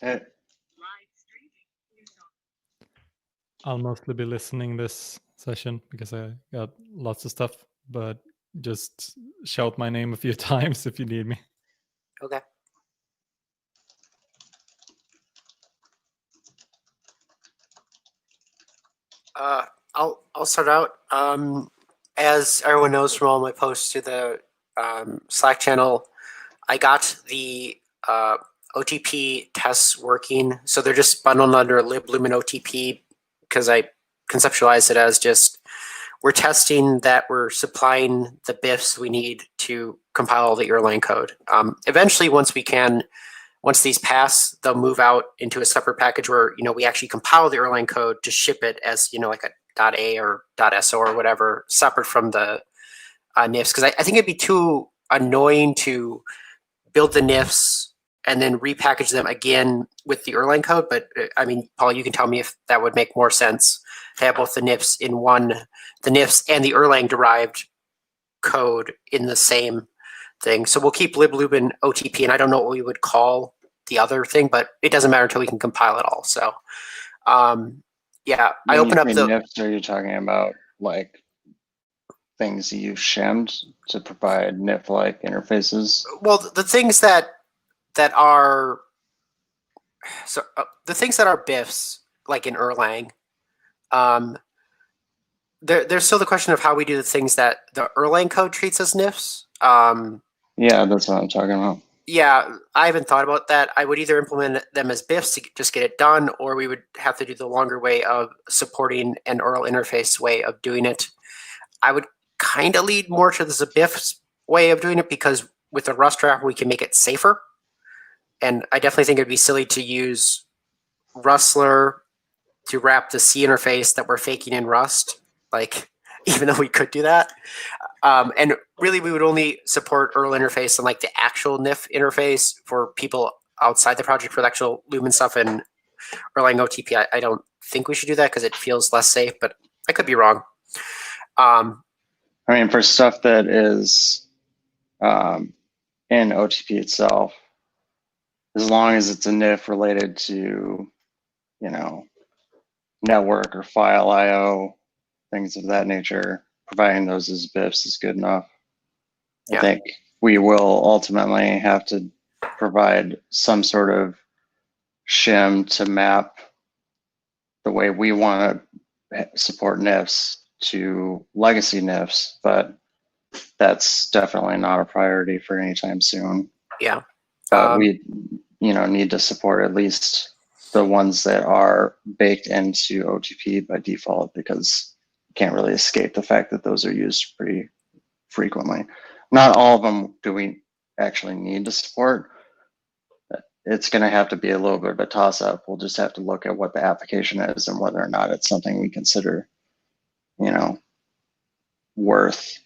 Eh, I'll mostly be listening this session because I got lots of stuff, but just shout my name a few times if you need me. Okay. I'll start out. As everyone knows from all my posts to the Slack channel, I got the OTP tests working. So they're just bundled under Lumen OTP because I conceptualize it as just we're testing that we're supplying the BIFs we need to compile the Erlang code. Eventually, once these pass, they'll move out into a separate package where we actually compile the Erlang code to ship it as like a .a or .so or whatever, separate from the NIFs. Because I think it'd be too annoying to build the NIFs and then repackage them again with the Erlang code. But I mean, Paul, you can tell me if that would make more sense to have both the NIFs in one, the NIFs and the Erlang derived code in the same thing. So we'll keep liblumen OTP, and I don't know what we would call the other thing, but it doesn't matter until we can compile it all. So yeah, I open up the NIFs. Are you talking about like things you've shimmed to provide NIF-like interfaces? Well, the things that are the things that are BIFs, like in Erlang, there's still the question of how we do the things that the Erlang code treats as NIFs. Yeah, that's what I'm talking about. Yeah, I haven't thought about that. I would either implement them as BIFs to just get it done, or we would have to do the longer way of supporting an URL interface way of doing it. I would kind of lead more to the BIFs way of doing it because with a Rust wrapper, we can make it safer. And I definitely think it'd be silly to use Rustler to wrap the C interface that we're faking in Rust, like, even though we could do that. And really, we would only support URL interface and like the actual NIF interface for people outside the project for the actual Lumen stuff and Erlang OTP. I don't think we should do that because it feels less safe, but I could be wrong. I mean, for stuff that is in OTP itself, as long as it's a NIF related to, network or file IO, things of that nature, providing those as BIFs is good enough. Yeah. I think we will ultimately have to provide some sort of shim to map the way we want to support NIFs to legacy NIFs, but that's definitely not a priority for any time soon. Yeah. But we, need to support at least the ones that are baked into OTP by default, because you can't really escape the fact that those are used pretty frequently. Not all of them do we actually need to support. It's going to have to be a little bit of a toss-up. We'll just have to look at what the application is and whether or not it's something we consider, worth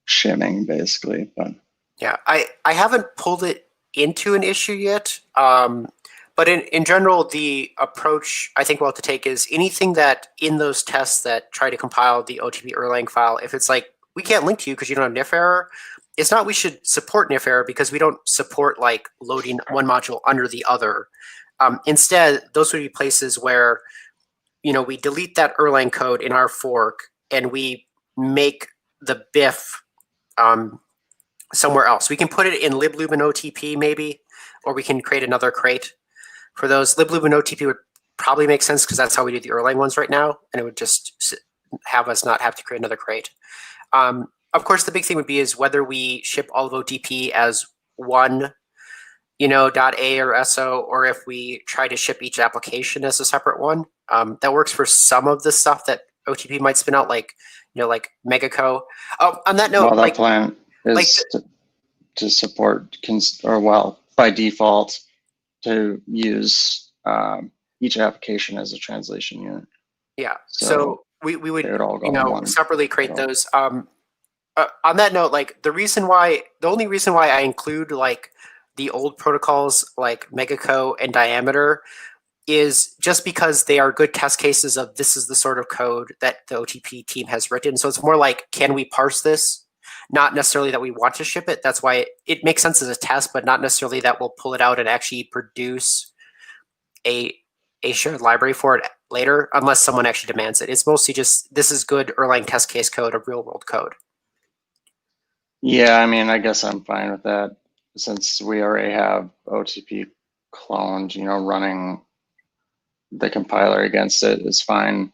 shimming, basically. But yeah, I haven't pulled it into an issue yet. But in general, the approach I think we'll have to take is anything that in those tests that try to compile the OTP Erlang file, if it's like, we can't link to you because you don't have NIF error, it's not we should support NIF error because we don't support like loading one module under the other. Instead, those would be places where, we delete that Erlang code in our fork and we make the BIF somewhere else. We can put it in liblumen OTP maybe, or we can create another crate. For those, liblumen OTP would probably make sense because that's how we do the Erlang ones right now, and it would just have us not have to create another crate. Of course, the big thing would be is whether we ship all of OTP as one, .a or SO, or if we try to ship each application as a separate one. That works for some of the stuff that OTP might spin out, like like Megaco. Oh, on that note, that plan is to support by default to use each application as a translation unit. Yeah, so we would separately create those. On that note, like the only reason why I include like the old protocols like Megaco and Diameter is just because they are good test cases of this is the sort of code that the OTP team has written. So it's more like, can we parse this? Not necessarily that we want to ship it. That's why it makes sense as a test, but not necessarily that we'll pull it out and actually produce a shared library for it later, unless someone actually demands it. It's mostly just this is good Erlang test case code of real world code. Yeah, I mean, I guess I'm fine with that since we already have OTP cloned, running the compiler against it is fine.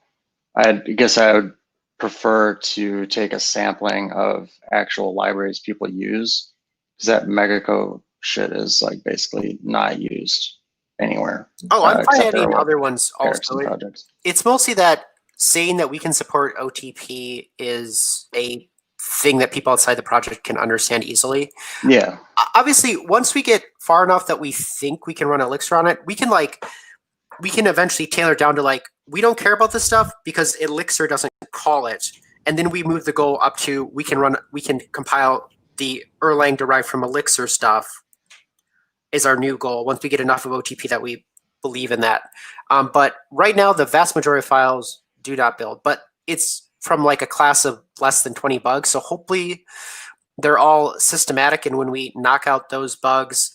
I guess I would prefer to take a sampling of actual libraries people use, because that megacode shit is like basically not used anywhere. Oh, I'm fine except adding our other ones Ericsson also. projects. It's mostly that saying that we can support OTP is a thing that people outside the project can understand easily. Yeah. Obviously, once we get far enough that we think we can run Elixir on it, we can eventually tailor down to we don't care about this stuff because Elixir doesn't call it, and then we move the goal up to we can compile the Erlang derived from Elixir stuff is our new goal once we get enough of OTP that we believe in that. But right now, the vast majority of files do not build, but it's from a class of less than 20 bugs. So hopefully they're all systematic, and when we knock out those bugs,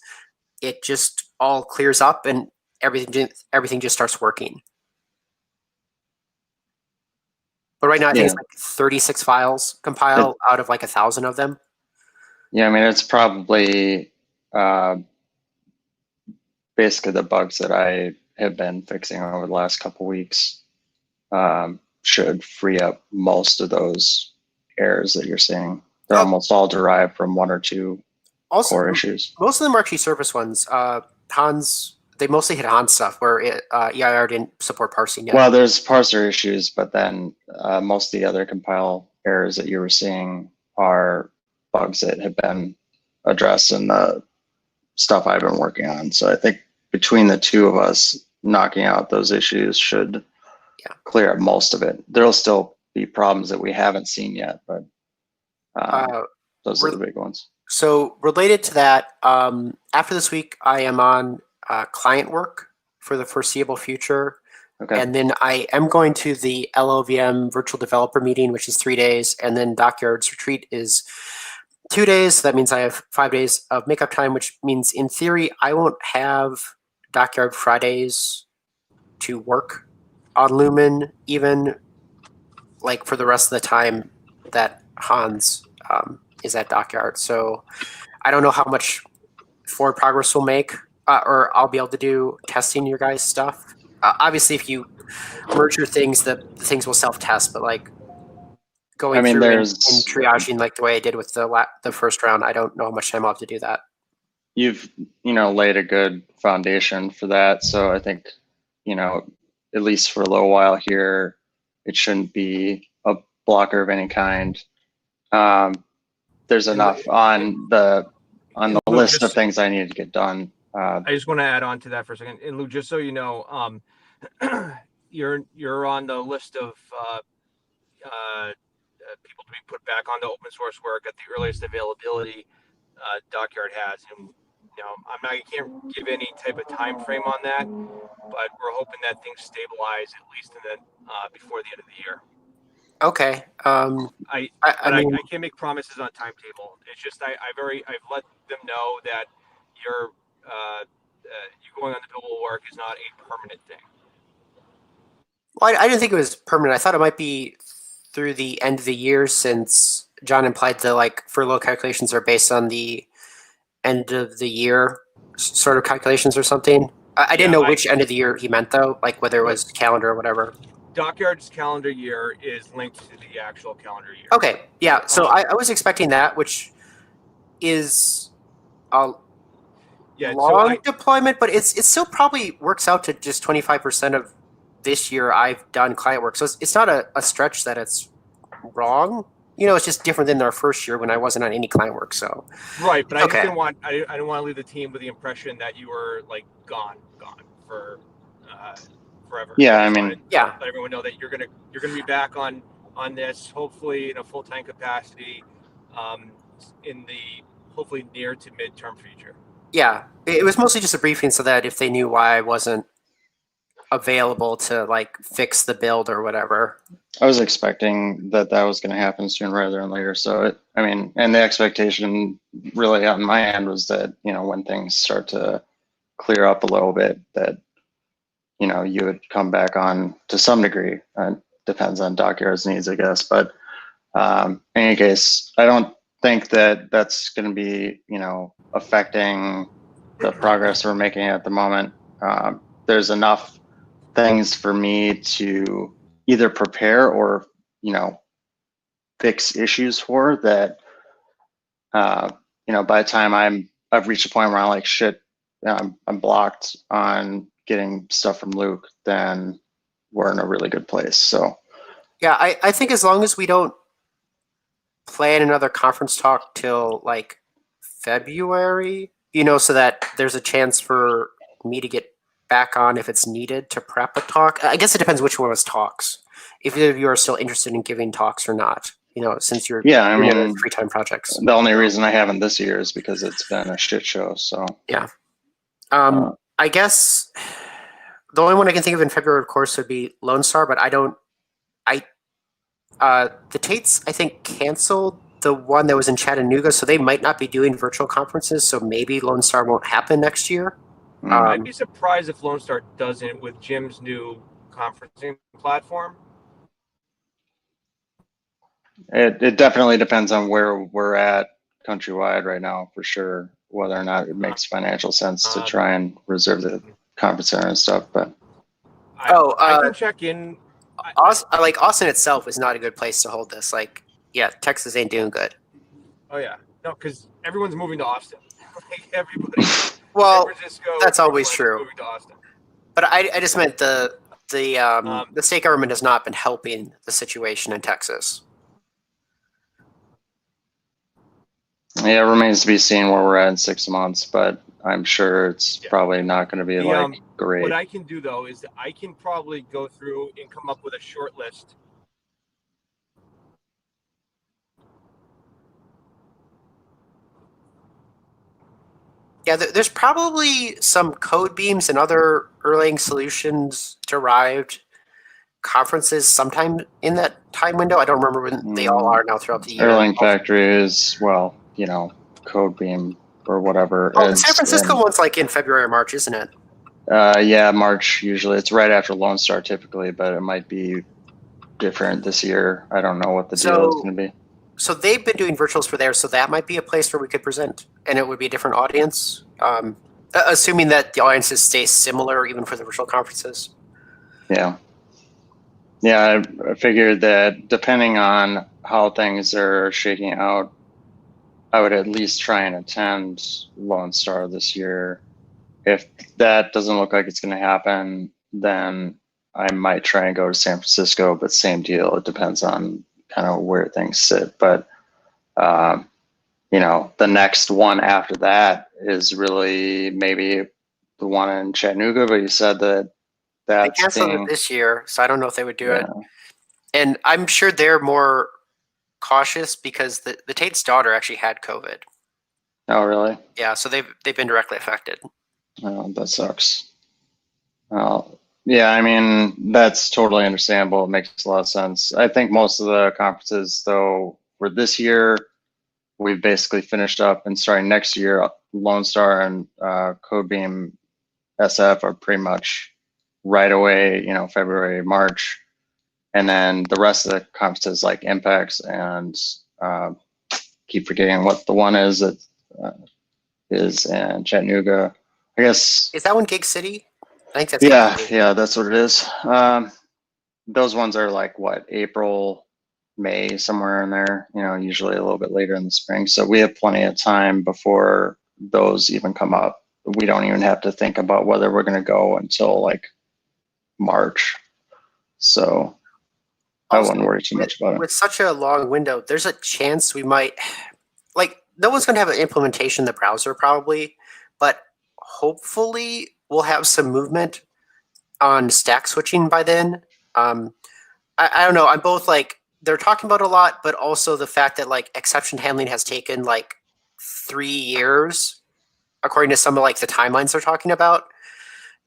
it just all clears up and everything just starts working. But right now, I think it's 36 files compile out of 1,000 of them. Yeah, I mean, it's probably basically the bugs that I have been fixing over the last couple weeks should free up most of those errors that you're seeing. They're almost all derived from one or two core issues. Most of them are actually surface ones. Hans, they mostly hit Hans stuff where EIR didn't support parsing yet. Well, there's parser issues, but then most of the other compile errors that you were seeing are bugs that have been addressed in the stuff I've been working on. So I think between the two of us, knocking out those issues should clear up most of it. There'll still be problems that we haven't seen yet, but those are the big ones. So related to that, after this week, I am on client work for the foreseeable future. Okay. And then I am going to the LLVM virtual developer meeting, which is 3 days. And then Dockyard's retreat is 2 days. So that means I have 5 days of makeup time, which means in theory, I won't have Dockyard Fridays to work on Lumen, even for the rest of the time that Hans is at Dockyard. So I don't know how much forward progress we'll make, or I'll be able to do testing your guys' stuff. Obviously, if you merge your things, the things will self-test, but going through and triaging the way I did with the first round, I don't know how much time I'll have to do that. You've laid a good foundation for that, so I think at least for a little while here, it shouldn't be a blocker of any kind. There's enough on the list of things I need to get done. I just want to add on to that for a second. And Lou, just so you know, you're on the list of people to be put back onto open source work at the earliest availability Dockyard has. And I can't give any type of time frame on that, but we're hoping that things stabilize at least before the end of the year. Okay. I can't make promises on timetable. It's just I've let them know that you going on the billable work is not a permanent thing. Well, I didn't think it was permanent. I thought it might be through the end of the year, since John implied the furlough calculations are based on the end of the year sort of calculations or something. I didn't know which end of the year he meant though, whether it was calendar or whatever. Dockyard's calendar year is linked to the actual calendar year. Okay, yeah. So I was expecting that, which is a long deployment, but it still probably works out to just 25% of this year I've done client work. So it's not a stretch that it's wrong. It's just different than our first year when I wasn't on any client work. So right, but I didn't want to leave the team with the impression that you were gone for forever. Yeah, I mean, let everyone know that you're gonna be back on this, hopefully in a full-time capacity, in the hopefully near to midterm future. Yeah, it was mostly just a briefing so that if they knew why I wasn't available to fix the build or whatever. I was expecting that was going to happen sooner rather than later. So and the expectation really on my end was that when things start to clear up a little bit, that you would come back on to some degree. Depends on Dockyard's needs, I guess. But in any case, I don't think that that's going to be, affecting the progress we're making at the moment. There's enough things for me to either prepare or, fix issues for that. By the time I've reached a point where I'm like, shit, I'm blocked on getting stuff from Luke, then we're in a really good place. So Yeah, I think as long as we don't plan another conference talk till like February, so that there's a chance for me to get back on if it's needed to prep a talk. I guess it depends which one of us talks. If either of you are still interested in giving talks or not, since you're doing free time projects. The only reason I haven't this year is because it's been a shit show. So yeah, I guess the only one I can think of in February, of course, would be Lone Star, but the Tates, I think, canceled the one that was in Chattanooga, so they might not be doing virtual conferences, so maybe Lone Star won't happen next year. I'd be surprised if Lone Star doesn't with Jim's new conferencing platform. It definitely depends on where we're at countrywide right now, for sure, whether or not it makes financial sense to try and reserve the conference center and stuff. But I can check in. Austin itself is not a good place to hold this. Texas ain't doing good. Oh yeah, no, because everyone's moving to Austin. Everybody. Well, San Francisco, that's always true. moving to Austin. But I just meant the state government has not been helping the situation in Texas. Yeah, it remains to be seen where we're at in 6 months, but I'm sure it's probably not going to be great. What I can do though is I can probably go through and come up with a short list. Yeah, there's probably some code beams and other Erlang solutions derived conferences sometime in that time window. I don't remember when they all are now throughout the year. Erlang Factory is, Codebeam or whatever. Oh, the San Francisco one's like in February or March, isn't it? Yeah, March usually. It's right after Lone Star typically, but it might be different this year. I don't know what the deal is going to be. So they've been doing virtuals for there, so that might be a place where we could present, and it would be a different audience, assuming that the audiences stay similar even for the virtual conferences. Yeah. Yeah, I figured that depending on how things are shaking out, I would at least try and attend Lone Star this year. If that doesn't look like it's going to happen, then I might try and go to San Francisco, but same deal. It depends on kind of where things sit. But, the next one after that is really maybe the one in Chattanooga, but you said that they canceled it this year, so I don't know if they would do it. And I'm sure they're more cautious because the Tate's daughter actually had COVID. Oh, really? Yeah, so they've been directly affected. Oh, that sucks. Well, yeah, I mean, that's totally understandable. It makes a lot of sense. I think most of the conferences, though, for this year, we've basically finished up, and starting next year, Lone Star and Codebeam SF are pretty much right away, February, March. And then the rest of the conferences like Impacts and keep forgetting what the one is that is in Chattanooga. I guess. Is that one Gig City? I think that's yeah, that's what it is. Those ones are like what, April, May, somewhere in there, usually a little bit later in the spring. So we have plenty of time before those even come up. We don't even have to think about whether we're going to go until like March. So I wouldn't worry too much about it. With such a long window, there's a chance we might, no one's going to have an implementation in the browser probably, but hopefully we'll have some movement on stack switching by then. I don't know. I'm both they're talking about a lot, but also the fact that exception handling has taken 3 years, according to some of the timelines they're talking about,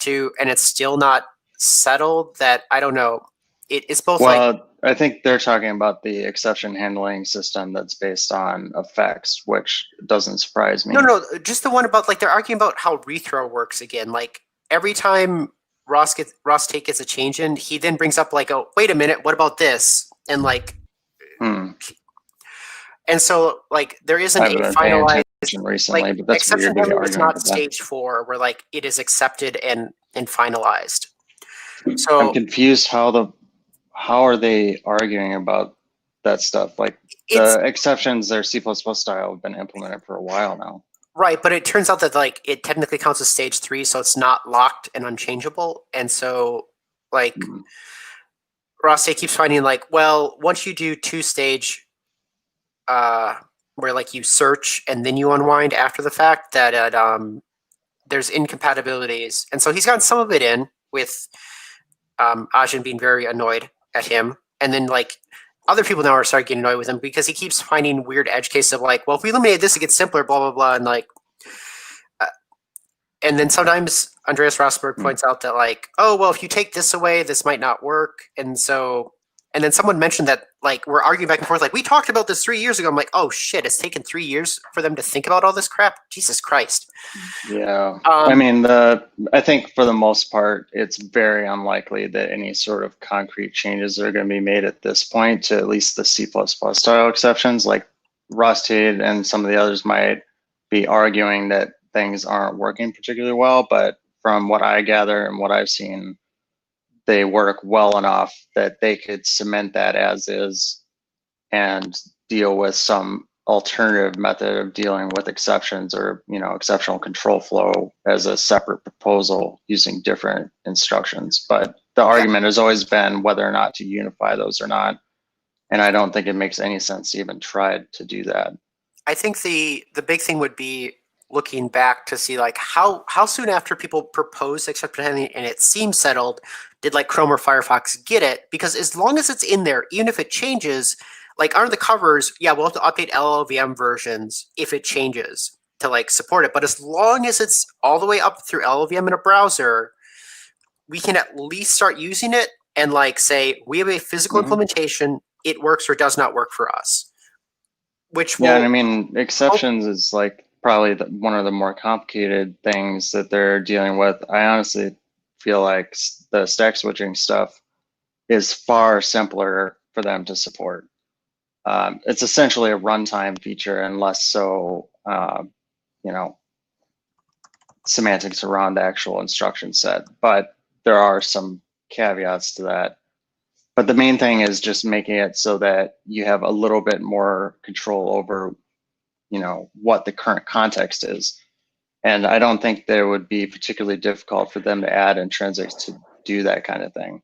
and it's still not settled. That I don't know. It's both I think they're talking about the exception handling system that's based on effects, which doesn't surprise me. No, just the one about they're arguing about how rethrow works again. Every time Ross Tate gets a change in, he then brings up like, oh, wait a minute, what about this? And like, and so like there isn't I haven't a been paying finalized attention recently, like but that's exception weird to be handling is arguing not about that. stage 4 where like it is accepted and finalized. I'm So confused how are they arguing about that stuff? Like it's the exceptions, their C++ style have been implemented for a while now. right, but it turns out that like it technically counts as stage 3, so it's not locked and unchangeable. And so like Ross Tate keeps finding like, well, once you do 2-stage where like you search and then you unwind after the fact, that there's incompatibilities. And so he's gotten some of it in with Ajin being very annoyed at him. And then like other people now are starting getting annoyed with him because he keeps finding weird edge cases of like, well, if we eliminate this, it gets simpler, blah, blah, blah. And like, and then sometimes Andreas Rosenberg points out that like, oh, well, if you take this away, this might not work. And so, and then someone mentioned that like, we're arguing back and forth, like we talked about this 3 years ago. I'm like, oh shit, it's taken 3 years for them to think about all this crap. Jesus Christ. Yeah, I mean, I think for the most part, it's very unlikely that any sort of concrete changes are going to be made at this point to at least the C++ style exceptions. Like Ross Tate and some of the others might be arguing that things aren't working particularly well, but from what I gather and what I've seen, they work well enough that they could cement that as is and deal with some alternative method of dealing with exceptions or, you know, exceptional control flow as a separate proposal using different instructions. But the argument has always been whether or not to unify those or not. And I don't think it makes any sense to even try to do that. I think the big thing would be looking back to see like how soon after people proposed exception handling and it seemed settled, did like Chrome or Firefox get it? Because as long as it's in there, even if it changes, like under the covers, yeah, we'll have to update LLVM versions if it changes to like support it. But as long as it's all the way up through LLVM in a browser, we can at least start using it and like say we have a physical implementation, it works or does not work for us. Which will, yeah, and I mean, exceptions is like probably one of the more complicated things that they're dealing with. I honestly feel like the stack switching stuff is far simpler for them to support. It's essentially a runtime feature and less so, you know, semantics around the actual instruction set. But there are some caveats to that. But the main thing is just making it so that you have a little bit more control over, you know, what the current context is. And I don't think that it would be particularly difficult for them to add intrinsics to do that kind of thing.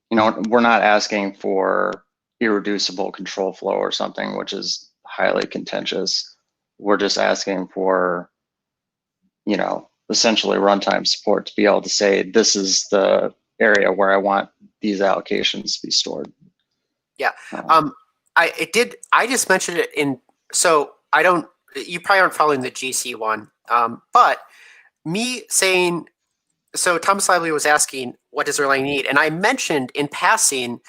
You know, we're not asking for irreducible control flow or something, which is highly contentious. We're just asking for, you know, essentially runtime support to be able to say, this is the area where I want these allocations to be stored. Yeah. I just mentioned it in, so I don't, you probably aren't following the GC one, but me saying, so Thomas Lively was asking, what does Erlang need? And I mentioned in passing,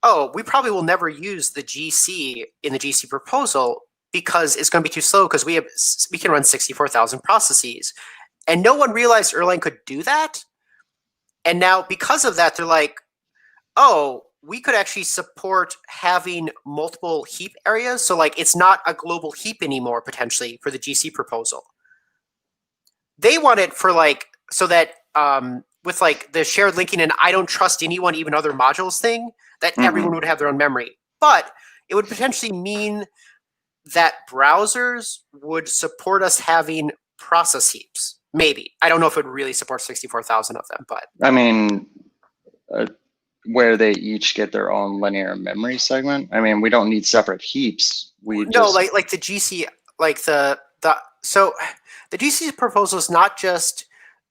oh, we probably will never use the GC in the GC proposal because it's going to be too slow because we can run 64,000 processes. And no one realized Erlang could do that. And now because of that, they're like, oh, we could actually support having multiple heap areas. So like it's not a global heap anymore, potentially, for the GC proposal. They want it for like, so that with like the shared linking and I don't trust anyone, even other modules thing, that everyone would have their own memory. But it would potentially mean that browsers would support us having process heaps. Maybe. I don't know if it would really support 64,000 of them, but. I mean, where they each get their own linear memory segment. I mean, we don't need separate heaps. We no, just... like the GC, like so the GC proposal is not just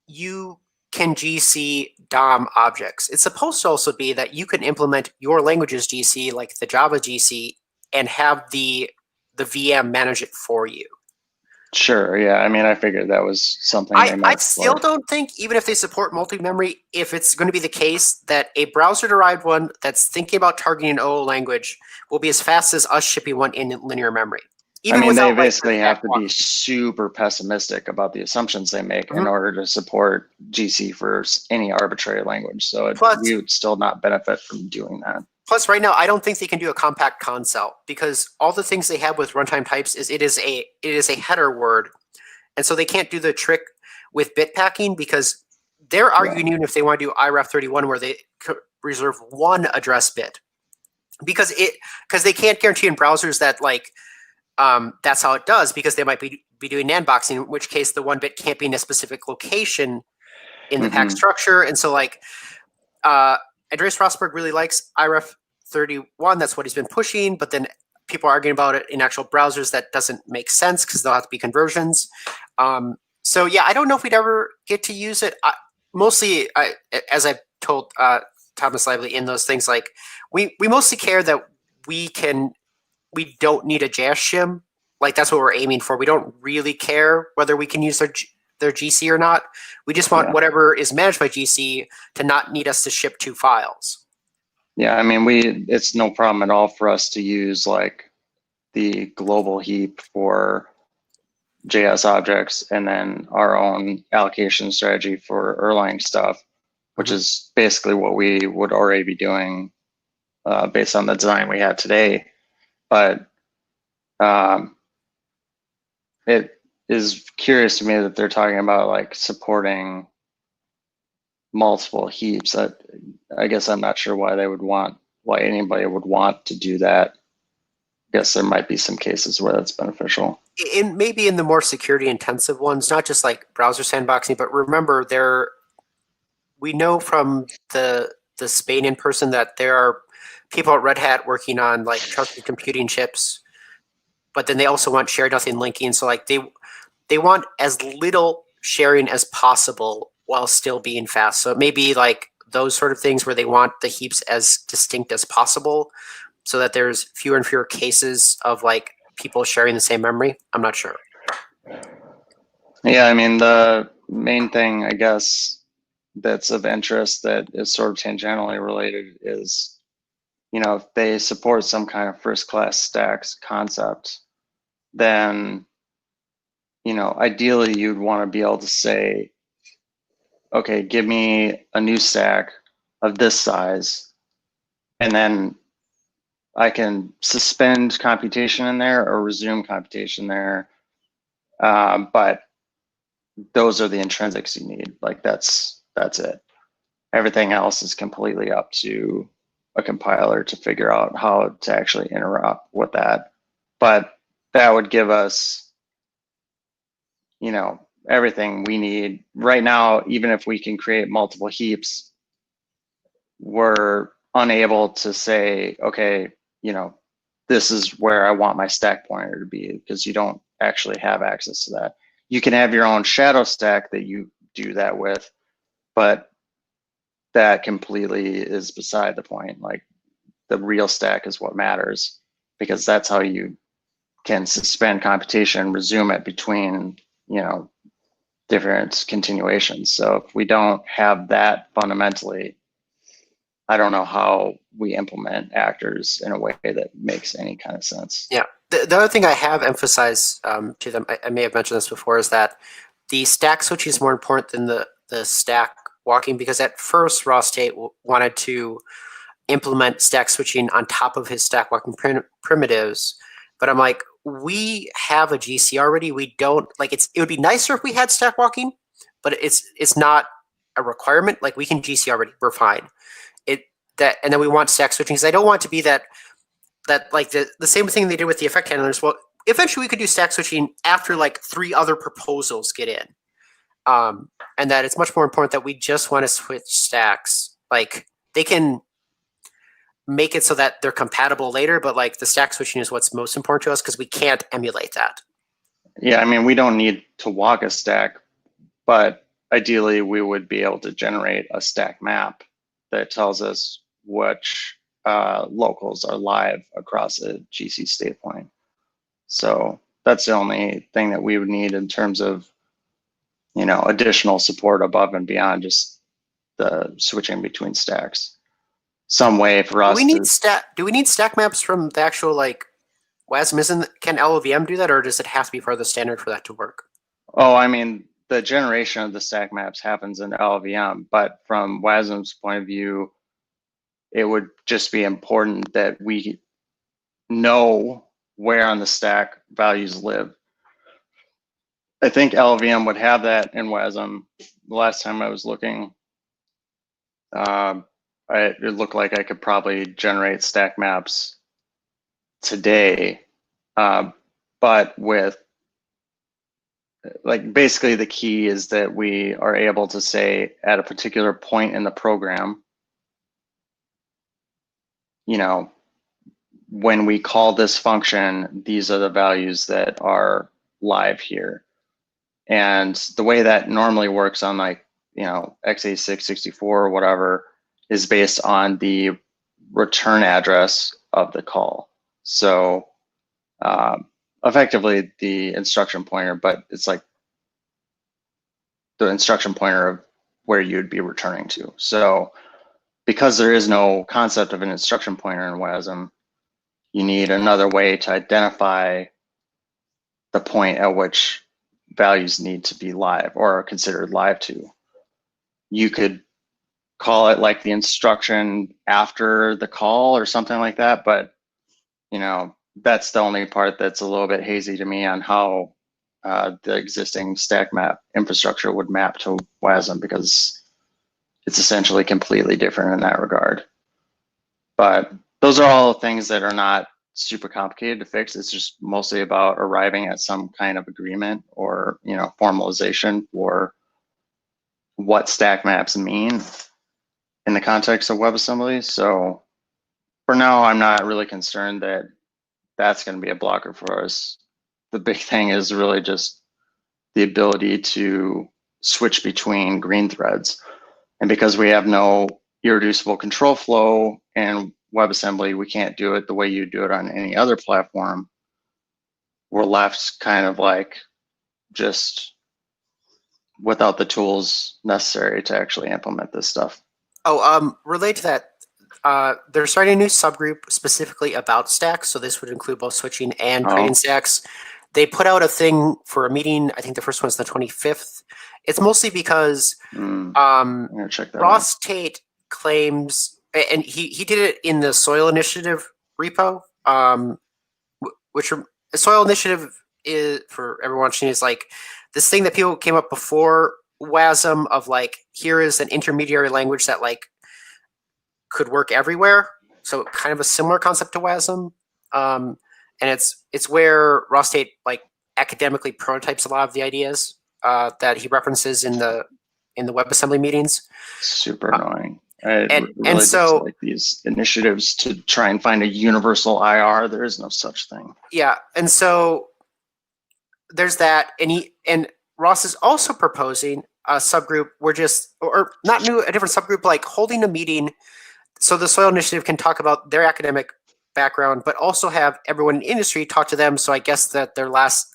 you can GC DOM objects. It's supposed to also be that you can implement your language's GC, like the Java GC, and have the VM manage it for you. Sure, yeah. I mean, I figured that was something they might I still don't think, even if they support multi-memory, if it's going to be the case that a browser-derived one that's thinking about targeting an OO language will be as fast as us shipping one in linear memory. I mean, without, they like, the basically have stack to walking. be super pessimistic about the assumptions they make in Mhm. order to support GC for any arbitrary language. So Plus- we would still not benefit from doing that. Plus, right now, I don't think they can do a compact console because all the things they have with runtime types is it is a header word, and so they can't do the trick with bit packing because they're arguing even if they want to do IREF31 where they reserve one address bit because they can't guarantee in browsers that like that's how it does because they might be doing NAND boxing, in which case the one bit can't be in a specific location in the pack structure, and so like. Andreas Rosberg really likes IREF31. That's what he's been pushing, but then people are arguing about it in actual browsers. That doesn't make sense because they'll have to be conversions. So yeah, I don't know if we'd ever get to use it. Mostly, as I've told Thomas Lively in those things, like we mostly care that we don't need a JS shim. Like that's what we're aiming for. We don't really care whether we can use their GC or not. We just want whatever is managed by GC to not need us to ship 2 files. Yeah, I mean, it's no problem at all for us to use like the global heap for JS objects and then our own allocation strategy for Erlang stuff, which is basically what we would already be doing based on the design we have today. But it is curious to me that they're talking about like supporting multiple heaps. I guess I'm not sure why anybody would want to do that. I guess there might be some cases where that's beneficial. Maybe in the more security intensive ones, not just like browser sandboxing, but remember we know from the Spain in person that there are people at Red Hat working on like trusted computing chips, but then they also want share nothing linking. So like they want as little sharing as possible while still being fast. So it may be like those sort of things where they want the heaps as distinct as possible so that there's fewer and fewer cases of like people sharing the same memory. I'm not sure. Yeah, I mean, the main thing, I guess, that's of interest that is sort of tangentially related is, if they support some kind of first class stacks concept, then, ideally you'd want to be able to say, okay, give me a new stack of this size, and then I can suspend computation in there or resume computation there. But those are the intrinsics you need. Like that's it. Everything else is completely up to a compiler to figure out how to actually interop with that. But that would give us, everything we need. Right now, even if we can create multiple heaps, we're unable to say, okay, this is where I want my stack pointer to be, because you don't actually have access to that. You can have your own shadow stack that you do that with, but that completely is beside the point. Like the real stack is what matters, because that's how you can suspend computation, resume it between, different continuations. So if we don't have that fundamentally, I don't know how we implement actors in a way that makes any kind of sense. Yeah. The other thing I have emphasized to them, I may have mentioned this before, is that the stack switching is more important than the stack walking, because at first Ross Tate wanted to implement stack switching on top of his stack walking primitives, but I'm like, we have a GC already. We don't like it would be nicer if we had stack walking, but it's not a requirement. Like we can GC already. We're fine. And then we want stack switching because I don't want to be that like the same thing they did with the effect handlers. Well, eventually we could do stack switching after like 3 other proposals get in. And that it's much more important that we just want to switch stacks. Like they can make it so that they're compatible later, but like the stack switching is what's most important to us because we can't emulate that. Yeah, I mean, we don't need to walk a stack, but ideally we would be able to generate a stack map that tells us which locals are live across a GC state point. So that's the only thing that we would need in terms of, additional support above and beyond just the switching between stacks. Some way for us Do we need stack maps from the actual like WASM isn't. Can LLVM do that, or does it have to be part of the standard for that to work? Oh, I mean, the generation of the stack maps happens in LLVM, but from WASM's point of view, it would just be important that we know where on the stack values live. I think LLVM would have that in WASM. The last time I was looking, it looked like I could probably generate stack maps today, but with like basically the key is that we are able to say at a particular point in the program, you know, when we call this function, these are the values that are live here. And the way that normally works on like, you know, x86, 64 or whatever is based on the return address of the call. So effectively the instruction pointer, but it's like the instruction pointer of where you'd be returning to. So because there is no concept of an instruction pointer in WASM, you need another way to identify the point at which values need to be live or are considered live to. You could call it like the instruction after the call or something like that, but you know, that's the only part that's a little bit hazy to me on how the existing stack map infrastructure would map to WASM, because it's essentially completely different in that regard. But those are all things that are not super complicated to fix. It's just mostly about arriving at some kind of agreement or, you know, formalization for what stack maps mean in the context of WebAssembly. So for now, I'm not really concerned that that's going to be a blocker for us. The big thing is really just the ability to switch between green threads. And because we have no irreducible control flow in WebAssembly, we can't do it the way you do it on any other platform. We're left kind of like just without the tools necessary to actually implement this stuff. Oh, related to that, they're starting a new subgroup specifically about stacks. So this would include both switching and creating stacks. They put out a thing for a meeting. I think the first one's the 25th. It's mostly because I'm gonna check that Ross Tate claims, and he did it in the Soil Initiative repo, which Soil Initiative is, for everyone watching, is like this thing that people came up before WASM of like, here is an intermediary language that like could work everywhere. So kind of a similar concept to WASM. And it's where Ross Tate like academically prototypes a lot of the ideas that he references in the WebAssembly meetings. Super annoying. I and really so dislike these initiatives to try and find a universal IR. There is no such thing. Yeah, and so there's that, and Ross is also proposing a subgroup where or not new, a different subgroup, like holding a meeting so the Soil Initiative can talk about their academic background, but also have everyone in industry talk to them. So I guess that they're less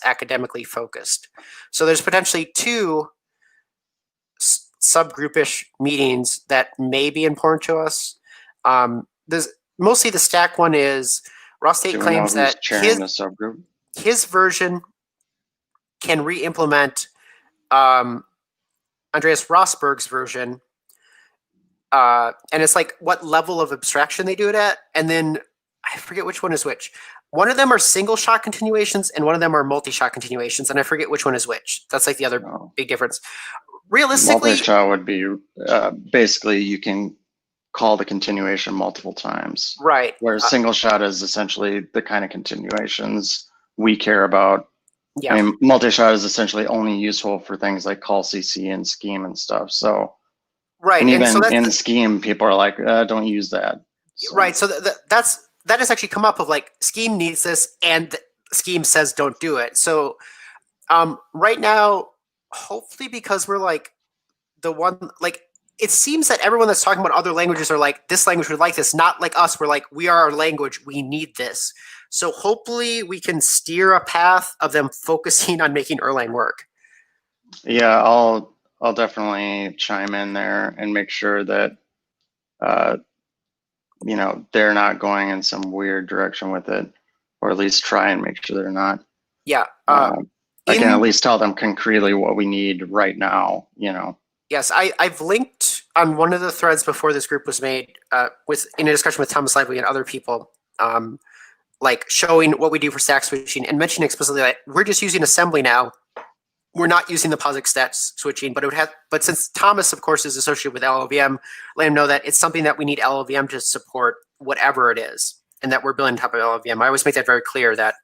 academically focused. So there's potentially two subgroupish meetings that may be important to us. There's mostly the stack one is Ross Tate claims that chairing the subgroup? His version can re-implement Andreas Rosberg's version. And it's like what level of abstraction they do it at. And then I forget which one is which. One of them are single shot continuations and one of them are multi-shot continuations. And I forget which one is which. That's like the other big difference. Realistically, multi-shot would be basically you can call the continuation multiple times. Right. Whereas single shot is essentially the kind of continuations we care about. Yeah. I mean, multi-shot is essentially only useful for things like call CC and scheme and stuff. So, right. And even so in scheme, people are like, don't use that. So. Right. So that has actually come up of like scheme needs this and scheme says don't do it. So right now, hopefully because we're like the one, like it seems that everyone that's talking about other languages are like, this language would like this, not like us. We're like, we are our language. We need this. So hopefully we can steer a path of them focusing on making Erlang work. Yeah, I'll definitely chime in there and make sure that, you know, they're not going in some weird direction with it. or at least try and make sure they're not. Yeah. I can at in- least tell them concretely what we need right now, you know. Yes, I've linked on one of the threads before this group was made in a discussion with Thomas Lively and other people, like showing what we do for stack switching and mentioning explicitly that we're just using assembly now. We're not using the POSIX stats switching, but since Thomas, of course, is associated with LLVM, let him know that it's something that we need LLVM to support whatever it is, and that we're building on top of LLVM. I always make that very clear that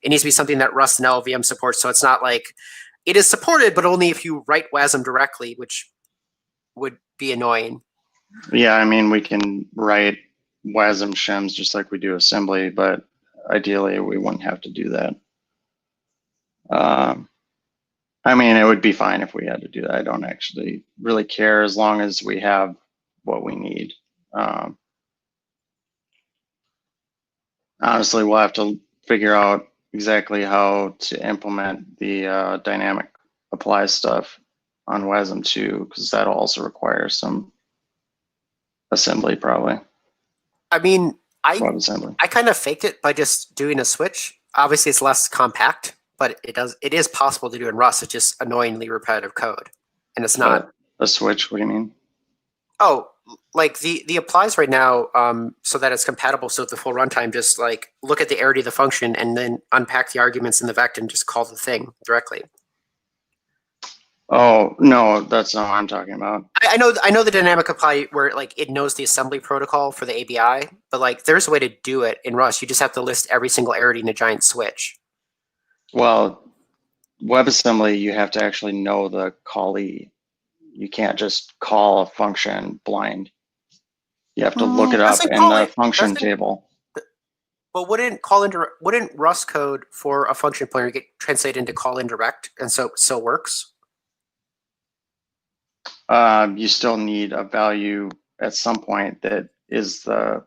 it needs to be something that Rust and LLVM supports. So it's not like it is supported, but only if you write WASM directly, which would be annoying. Yeah, I mean, we can write WASM shims just like we do assembly, but ideally we wouldn't have to do that. I mean, it would be fine if we had to do that. I don't actually really care as long as we have what we need. Honestly, we'll have to figure out exactly how to implement the dynamic apply stuff on WASM 2, because that'll also require some assembly probably. I mean, WebAssembly. I kind of faked it by just doing a switch. Obviously, it's less compact, but it is possible to do in Rust. It's just annoyingly repetitive code, and it's not A switch. What do you mean? Oh, like the applies right now, so that it's compatible. So at the full runtime, just like look at the arity of the function and then unpack the arguments in the vect and just call the thing directly. Oh no, that's not what I'm talking about. I know the dynamic apply where like it knows the assembly protocol for the ABI, but like there's a way to do it in Rust. You just have to list every single arity in a giant switch. Well, WebAssembly, you have to actually know the callee. You can't just call a function blind. You have to look it up in the function table. But wouldn't Rust code for a function pointer get translated into call indirect, and so it still works? You still need a value at some point that is the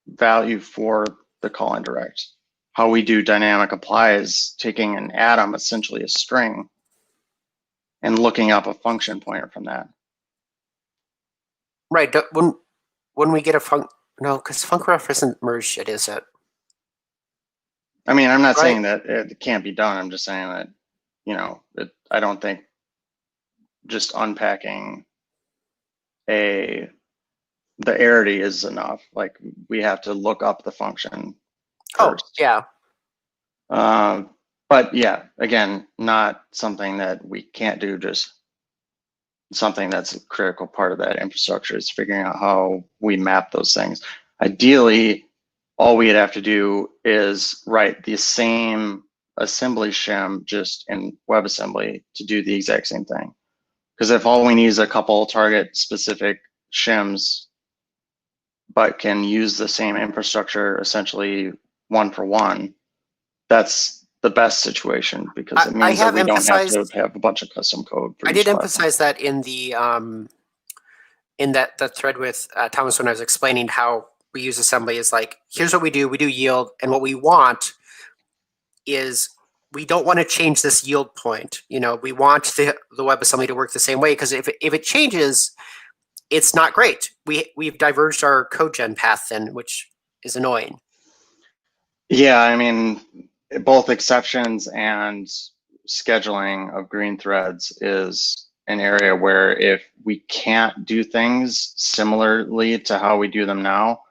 value for the call indirect. How we do dynamic apply is taking an atom, essentially a string, and looking up a function pointer from that. Right. When we get a no, because funkref isn't merged yet, is it? I mean, I'm not saying that it can't be done. I'm just saying that, you know, I don't think just unpacking the arity is enough. Like, we have to look up the function first. Oh, yeah. But yeah, again, not something that we can't do, just something that's a critical part of that infrastructure is figuring out how we map those things. Ideally, all we'd have to do is write the same assembly shim just in WebAssembly to do the exact same thing. Because if all we need is a couple target specific shims, but can use the same infrastructure essentially one for one, that's the best situation, because it means that we don't have to have a bunch of custom code. I did emphasize that in the that thread with Thomas when I was explaining how we use assembly. Is like, here's what we do yield, and what we want is we don't want to change this yield point. You know, we want the WebAssembly to work the same way, because if it changes, it's not great. We've diverged our code gen path then, which is annoying. Yeah, I mean, both exceptions and scheduling of green threads is an area where if we can't do things similarly to how we do them now,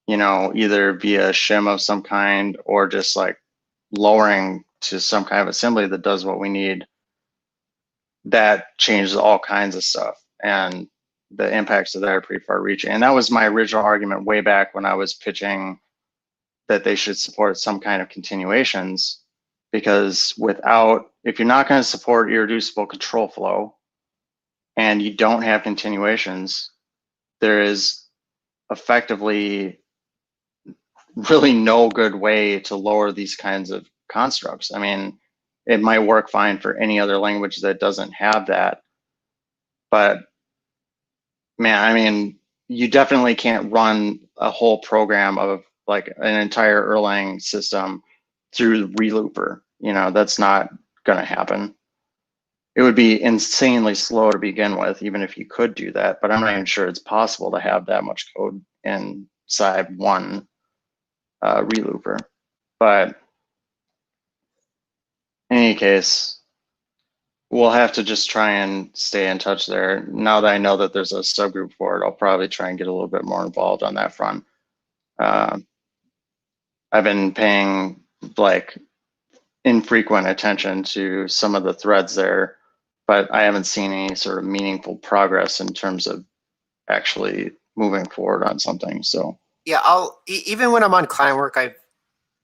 you know, either via shim of some kind or just like lowering to some kind of assembly that does what we need, that changes all kinds of stuff. And the impacts of that are pretty far reaching. And that was my original argument way back when I was pitching that they should support some kind of continuations, because if you're not going to support irreducible control flow and you don't have continuations, there is effectively really no good way to lower these kinds of constructs. I mean, it might work fine for any other language that doesn't have that, but man, I mean, you definitely can't run a whole program of like an entire Erlang system through relooper. You know, that's not going to happen. It would be insanely slow to begin with, even if you could do that, but I'm not even sure it's possible to have that much code inside one relooper. But in any case, we'll have to just try and stay in touch there. Now that I know that there's a subgroup for it, I'll probably try and get a little bit more involved on that front. I've been paying like infrequent attention to some of the threads there, but I haven't seen any sort of meaningful progress in terms of actually moving forward on something. So Yeah, even when I'm on client work, I've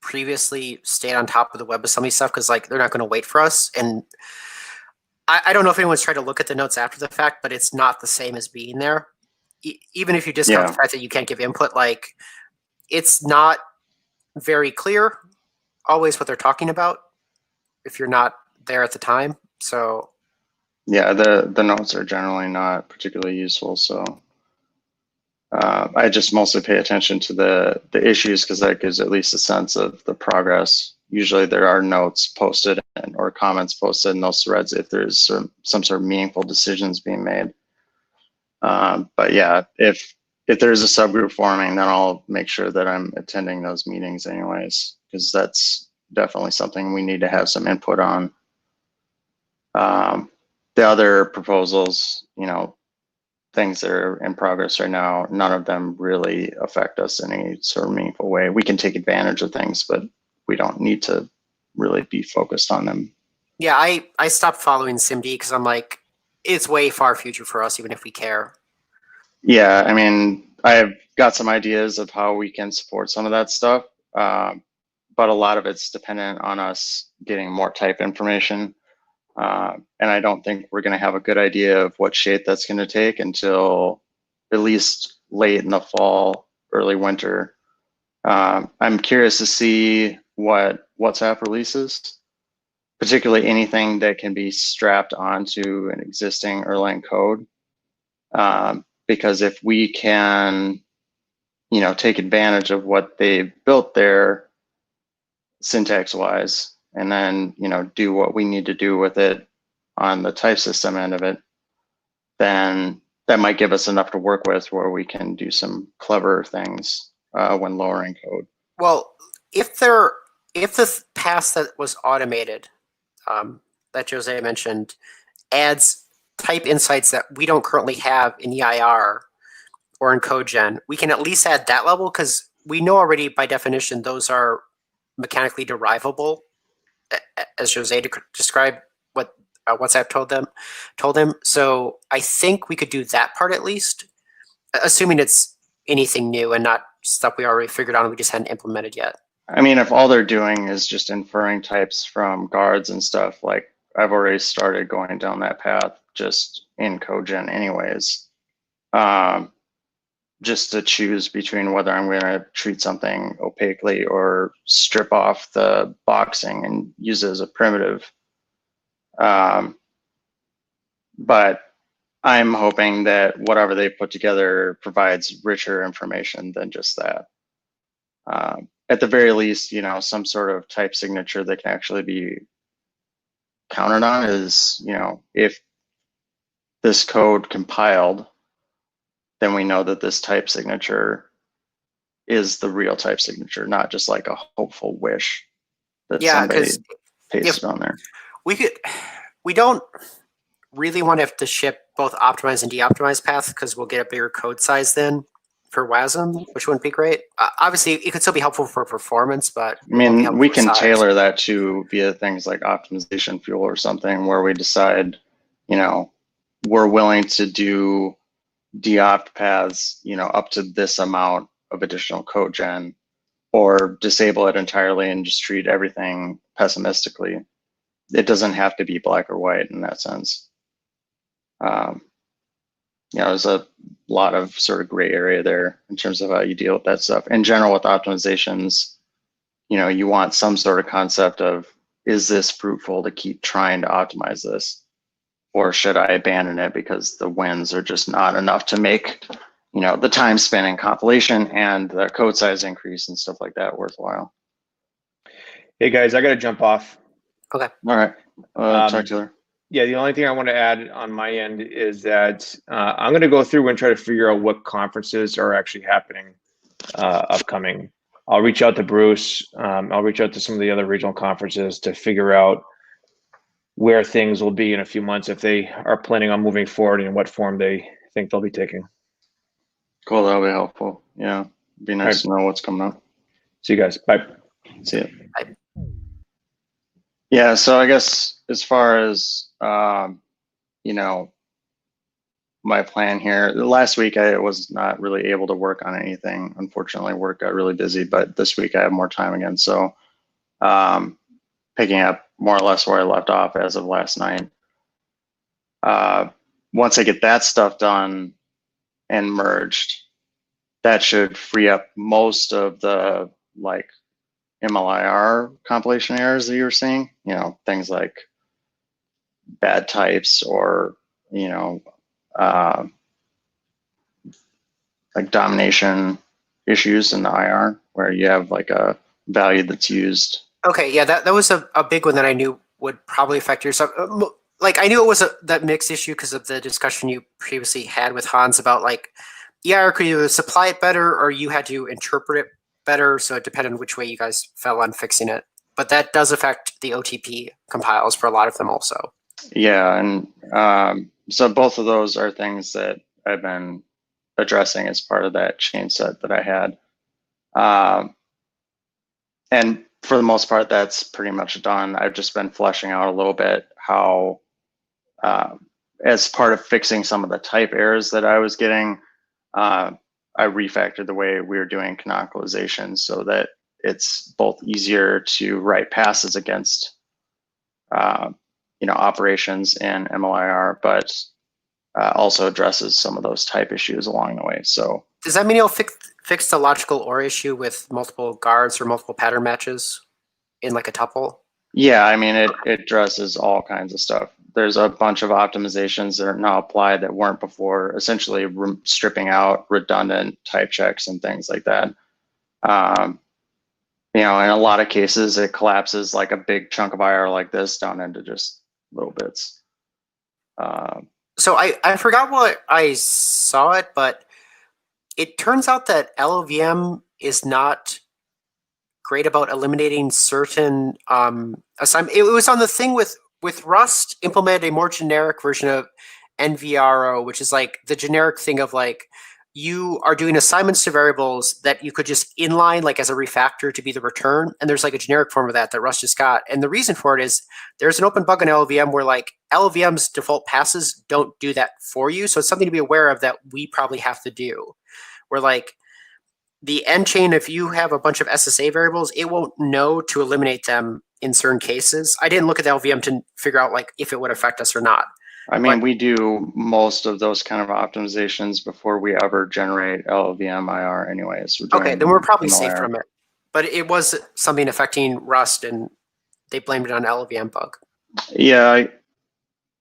previously stayed on top of the WebAssembly stuff because like they're not going to wait for us. And I don't know if anyone's tried to look at the notes after the fact, but it's not the same as being there. Even if you discount the fact that you can't give input, like it's not very clear always what they're talking about if you're not there at the time. So yeah, the notes are generally not particularly useful. So I just mostly pay attention to the issues because that gives at least a sense of the progress. Usually there are notes posted or comments posted in those threads if there's some sort of meaningful decisions being made. But yeah, if there's a subgroup forming, then I'll make sure that I'm attending those meetings anyways, because that's definitely something we need to have some input on. The other proposals, you know, things that are in progress right now, none of them really affect us in any sort of meaningful way. We can take advantage of things, but we don't need to really be focused on them. yeah, I stopped following SIMD because I'm like, it's way far future for us, even if we care. Yeah, I mean, I've got some ideas of how we can support some of that stuff, but a lot of it's dependent on us getting more type information. And I don't think we're going to have a good idea of what shape that's going to take until at least late in the fall, early winter. I'm curious to see what WhatsApp releases, particularly anything that can be strapped onto an existing Erlang code. Because if we can, you know, take advantage of what they built there syntax-wise, and then, you know, do what we need to do with it on the type system end of it, then that might give us enough to work with where we can do some clever things when lowering code. Well, if the pass that was automated that Jose mentioned adds type insights that we don't currently have in EIR or in CodeGen, we can at least add that level because we know already by definition those are mechanically derivable, as Jose described what WhatsApp told him. So I think we could do that part at least, assuming it's anything new and not stuff we already figured out and we just hadn't implemented yet. I mean, if all they're doing is just inferring types from guards and stuff, like I've already started going down that path just in CodeGen anyways. Just to choose between whether I'm going to treat something opaquely or strip off the boxing and use it as a primitive. But I'm hoping that whatever they put together provides richer information than just that. At the very least, you know, some sort of type signature that can actually be counted on is, you know, if this code compiled, then we know that this type signature is the real type signature, not just like a hopeful wish that somebody pasted on there. We don't really want to have to ship both optimized and de-optimized paths because we'll get a bigger code size then for WASM, which wouldn't be great. Obviously, it could still be helpful for performance, but I mean, we can tailor that to via things like optimization fuel or something where we decide, you know, we're willing to do de-opt paths, you know, up to this amount of additional code gen, or disable it entirely and just treat everything pessimistically. It doesn't have to be black or white in that sense. You know, there's a lot of sort of gray area there in terms of how you deal with that stuff. In general, with optimizations, you know, you want some sort of concept of, is this fruitful to keep trying to optimize this? Or should I abandon it because the wins are just not enough to make, you know, the time spent in compilation and the code size increase and stuff like that worthwhile? Hey guys, I got to jump off. Okay. All right. Talk to you later. Yeah, the only thing I want to add on my end is that I'm going to go through and try to figure out what conferences are actually happening upcoming. I'll reach out to Bruce. I'll reach out to some of the other regional conferences to figure out where things will be in a few months if they are planning on moving forward and what form they think they'll be taking. Cool, that'll be helpful. Yeah, be nice to know what's coming up. See you guys. Bye. See you. Bye. Yeah, so I guess as far as you know, my plan here. Last week I was not really able to work on anything. Unfortunately, work got really busy, but this week I have more time again. So picking up more or less where I left off as of last night. Once I get that stuff done and merged, that should free up most of the like MLIR compilation errors that you were seeing, you know, things like bad types or, you know, like domination issues in the IR where you have like a value that's used. Okay, yeah, that was a big one that I knew would probably affect your stuff. Like I knew it was that mixed issue because of the discussion you previously had with Hans about like EIR could either supply it better or you had to interpret it better. So it depended on which way you guys fell on fixing it. But that does affect the OTP compiles for a lot of them also. Yeah, and so both of those are things that I've been addressing as part of that chain set that I had. And for the most part, that's pretty much done. I've just been fleshing out a little bit how, as part of fixing some of the type errors that I was getting, I refactored the way we were doing canonicalization so that it's both easier to write passes against you know, operations in MLIR, but also addresses some of those type issues along the way. So does that mean you'll fix the logical OR issue with multiple guards or multiple pattern matches in like a tuple? Yeah, I mean, it addresses all kinds of stuff. There's a bunch of optimizations that are now applied that weren't before, essentially stripping out redundant type checks and things like that. You know, in a lot of cases, it collapses like a big chunk of IR like this down into just little bits. So I forgot what I saw it, but it turns out that LLVM is not great about eliminating certain assignment. It was on the thing with Rust implemented a more generic version of NVRO, which is like the generic thing of like you are doing assignments to variables that you could just inline like as a refactor to be the return. And there's like a generic form of that Rust just got. And the reason for it is there's an open bug in LLVM where like LLVM's default passes don't do that for you. So it's something to be aware of that we probably have to do. Where like the end chain, if you have a bunch of SSA variables, it won't know to eliminate them in certain cases. I didn't look at the LVM to figure out like if it would affect us or not. I mean, we do most of those kind of optimizations before we ever generate LLVM IR anyways. Okay, then we're probably MLIR. safe from it. But it was something affecting Rust and they blamed it on LLVM bug. Yeah,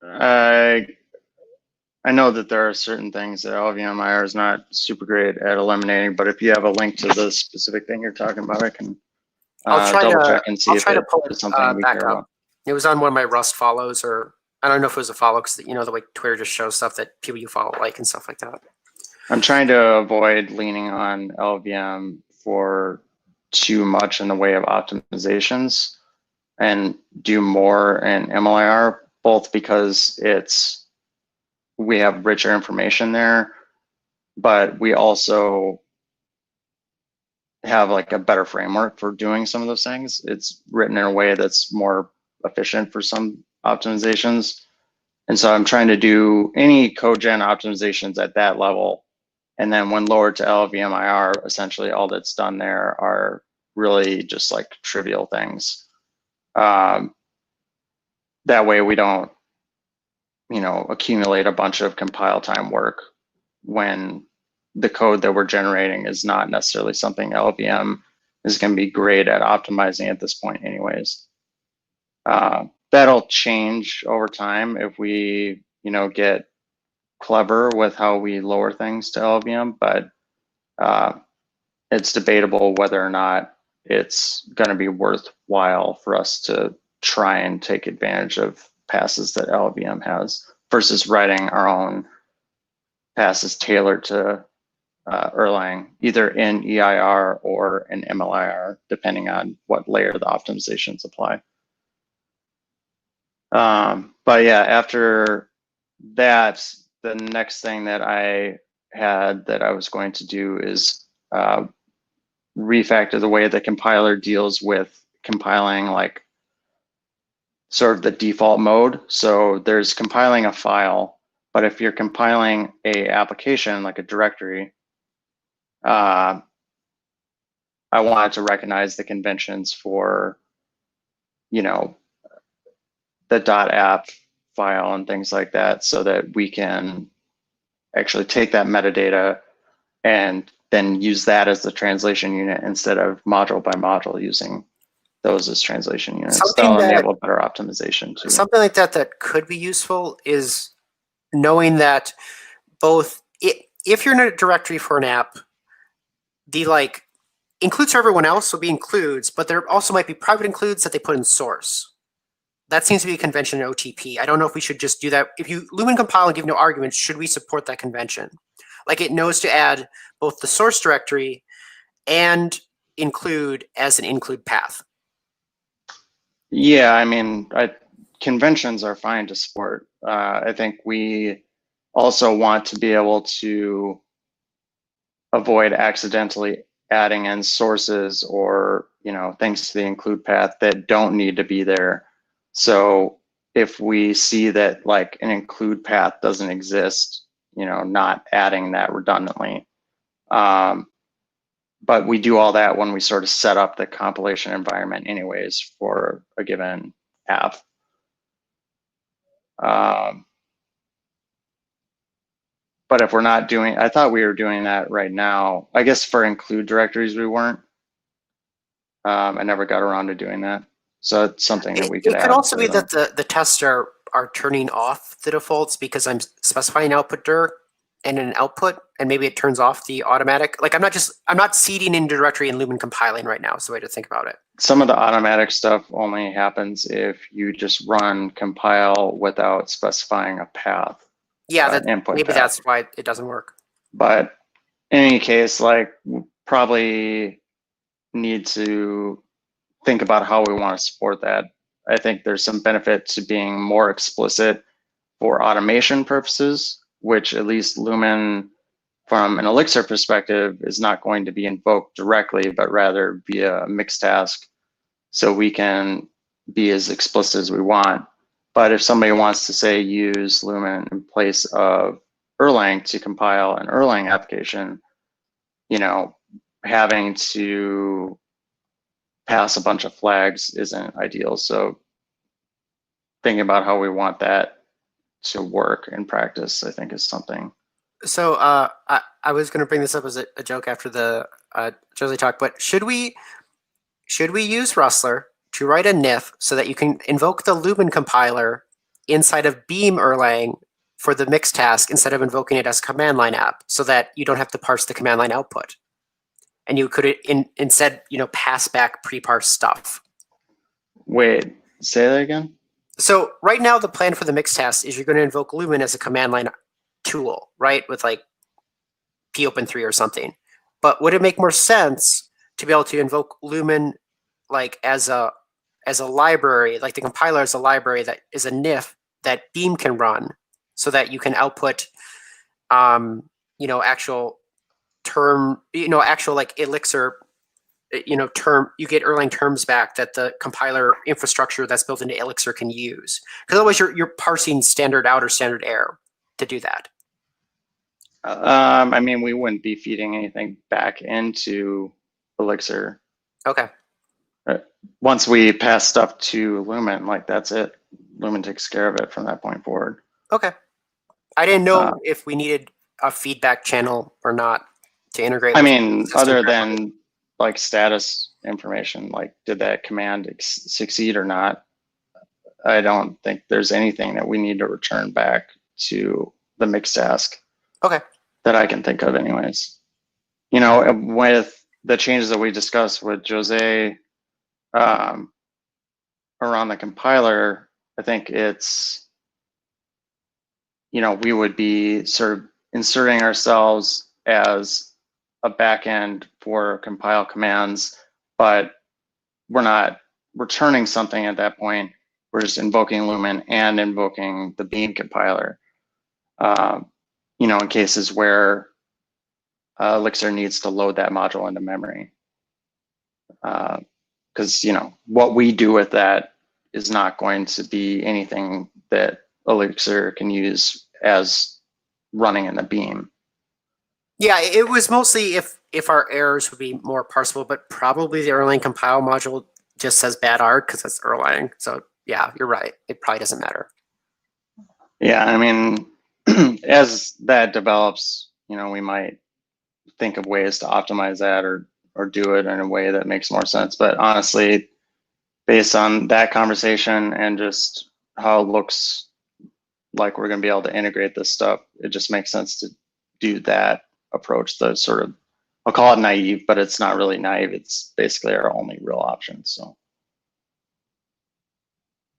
I know that there are certain things that LLVM IR is not super great at eliminating, but if you have a link to the specific thing you're talking about, I can double check and see if it's something we care about. It was on one of my Rust follows, or I don't know if it was a follow because you know the way Twitter just shows stuff that people you follow like and stuff like that. I'm trying to avoid leaning on LLVM for too much in the way of optimizations and do more in MLIR, both because we have richer information there, but we also have like a better framework for doing some of those things. It's written in a way that's more efficient for some optimizations. And so I'm trying to do any code gen optimizations at that level. And then when lowered to LLVM IR, essentially all that's done there are really just like trivial things. That way we don't, you know, accumulate a bunch of compile time work when the code that we're generating is not necessarily something LLVM is going to be great at optimizing at this point anyways. That'll change over time if we, you know, get clever with how we lower things to LLVM, but it's debatable whether or not it's going to be worthwhile for us to try and take advantage of passes that LLVM has versus writing our own passes tailored to Erlang, either in EIR or in MLIR, depending on what layer the optimizations apply. But yeah, after that, the next thing that I had that I was going to do is refactor the way the compiler deals with compiling like sort of the default mode. So there's compiling a file, but if you're compiling a application like a directory, I wanted to recognize the conventions for, you know, the .app file and things like that, so that we can actually take that metadata and then use that as the translation unit instead of module by module using those as translation units. Something That'll that- enable better optimization too. Something like that that could be useful is knowing that both if you're in a directory for an app, the like includes for everyone else will be includes, but there also might be private includes that they put in source. That seems to be a convention in OTP. I don't know if we should just do that. If you Lumen compile and give no arguments, should we support that convention? Like it knows to add both the source directory and include as an include path. Yeah, I mean, conventions are fine to support. I think we also want to be able to avoid accidentally adding in sources or, you know, things to the include path that don't need to be there. So if we see that like an include path doesn't exist, you know, not adding that redundantly. But we do all that when we sort of set up the compilation environment anyways for a given app. But if we're not doing, I thought we were doing that right now. I guess for include directories, we weren't. I never got around to doing that. So it's something that we could add. It could also be that the tests are turning off the defaults because I'm specifying output dir and an output, and maybe it turns off the automatic. Like I'm not seeding into directory and Lumen compiling right now. Is the way to think about it. Some of the automatic stuff only happens if you just run compile without specifying a path. Yeah, maybe path. that's why it doesn't work. But in any case, like probably need to think about how we want to support that. I think there's some benefit to being more explicit for automation purposes, which at least Lumen from an Elixir perspective is not going to be invoked directly, but rather via a mixed task. So we can be as explicit as we want. But if somebody wants to say use Lumen in place of Erlang to compile an Erlang application, you know, having to pass a bunch of flags isn't ideal. So thinking about how we want that to work in practice, I think is something. So I was going to bring this up as a joke after the Josie talk, but should we use Rustler to write a NIF so that you can invoke the Lumen compiler inside of Beam Erlang for the mix task instead of invoking it as a command line app, so that you don't have to parse the command line output, and you could instead pass back pre-parsed stuff. Wait, say that again? So right now the plan for the mix task is you're going to invoke Lumen as a command line tool, right? With like popen3 or something. But would it make more sense to be able to invoke Lumen like as a library, like the compiler as a library that is a NIF that Beam can run, so that you can output actual term, actual like Elixir term, you get Erlang terms back that the compiler infrastructure that's built into Elixir can use. Because otherwise you're parsing standard out or standard error to do that. I mean, we wouldn't be feeding anything back into Elixir. Okay. Once we pass stuff to Lumen, like that's it. Lumen takes care of it from that point forward. Okay. I didn't know if we needed a feedback channel or not to integrate. I mean, other than like status information, like did that command succeed or not? I don't think there's anything that we need to return back to the mix task. Okay. That I can think of anyways. With the changes that we discussed with Jose around the compiler, I think it's, we would be sort of inserting ourselves as a backend for compile commands, but we're not returning something at that point. We're just invoking Lumen and invoking the Beam compiler. You know, in cases where Elixir needs to load that module into memory. Because, you know, what we do with that is not going to be anything that Elixir can use as running in the Beam. Yeah, it was mostly if our errors would be more parsable, but probably the Erlang compile module just says bad art because it's Erlang. So yeah, you're right. It probably doesn't matter. Yeah, I mean, as that develops, you know, we might think of ways to optimize that or do it in a way that makes more sense. But honestly, based on that conversation and just how it looks like we're going to be able to integrate this stuff, it just makes sense to do that approach. The sort of, I'll call it naive, but it's not really naive. It's basically our only real option. So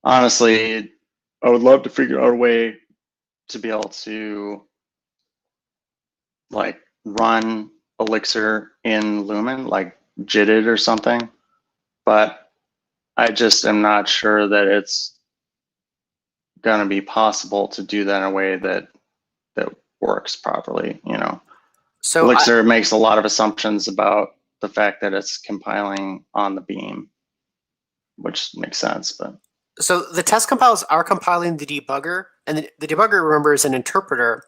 honestly, I would love to figure out a way to be able to like run Elixir in Lumen, like JITted or something, but I just am not sure that it's going to be possible to do that in a way that works properly. You know, So Elixir makes a lot of assumptions about the fact that it's compiling on the Beam, which makes sense. But so the test compiles are compiling the debugger, and the debugger, remember, is an interpreter.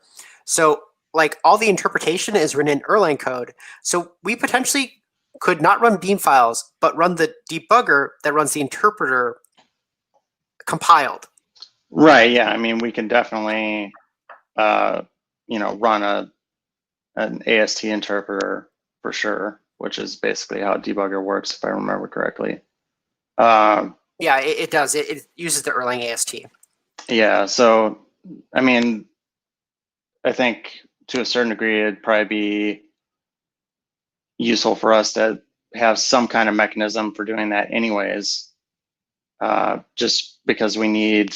So like all the interpretation is written in Erlang code. So we potentially could not run Beam files, but run the debugger that runs the interpreter compiled. right, yeah, I mean, we can definitely, you know, run an AST interpreter for sure, which is basically how debugger works, if I remember correctly. Yeah, it does. It uses the Erlang AST. Yeah, so I mean, I think to a certain degree, it'd probably be useful for us to have some kind of mechanism for doing that anyways, just because we need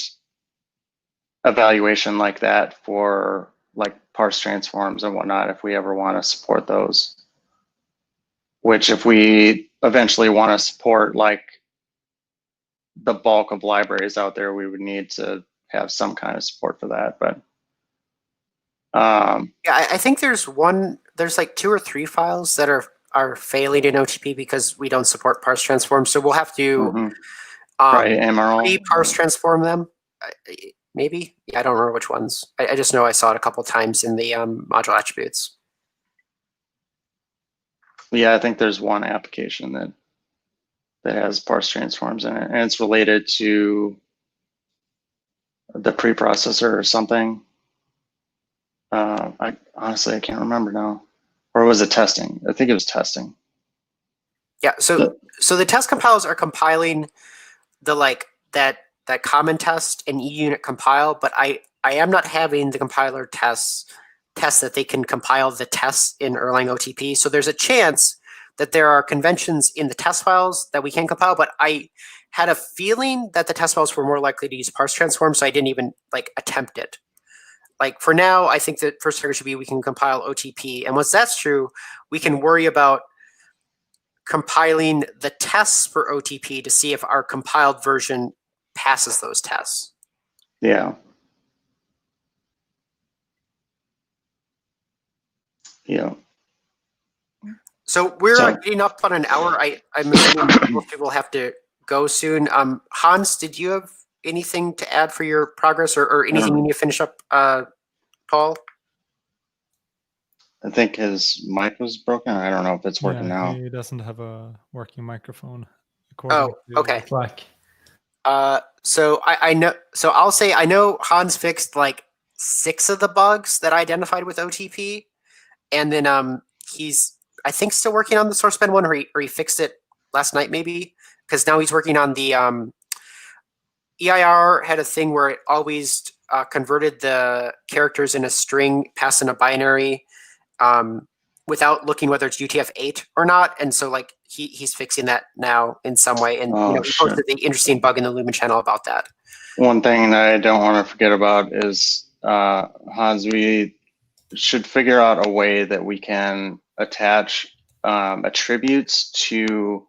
evaluation like that for like parse transforms and whatnot if we ever want to support those. Which if we eventually want to support like the bulk of libraries out there, we would need to have some kind of support for that. But yeah, I think there's like 2 or 3 files that are failing in OTP because we don't support parse transform. So we'll have to parse transform them. Maybe. Yeah, I don't remember which ones. I just know I saw it a couple times in the module attributes. Yeah, I think there's one application that has parse transforms in it, and it's related to the preprocessor or something. I honestly, I can't remember now. Or was it testing? I think it was testing. Yeah, so the test compiles are compiling the like that common test and eUnit compile, but I am not having the compiler test that they can compile the tests in Erlang OTP. So there's a chance that there are conventions in the test files that we can compile, but I had a feeling that the test files were more likely to use parse transform, so I didn't even like attempt it. Like for now, I think that first target should be we can compile OTP, and once that's true, we can worry about compiling the tests for OTP to see if our compiled version passes those tests. Yeah. Yeah. So we're getting up on an hour. I'm assuming most people have to go soon. Hans, did you have anything to add for your progress or anything you need to finish up, Paul? I think his mic was broken. I don't know if it's working now. He doesn't have a working microphone. Oh, okay. Slack. So I know. So I'll say I know Hans fixed like 6 of the bugs that I identified with OTP, and then he's I think still working on the source bend one, or he fixed it last night maybe, because now he's working on the EIR had a thing where it always converted the characters in a string passed in a binary without looking whether it's UTF-8 or not, and so like he's fixing that now in some way, and he posted the interesting bug in the Lumen channel about that. One thing that I don't want to forget about is Hans, we should figure out a way that we can attach attributes to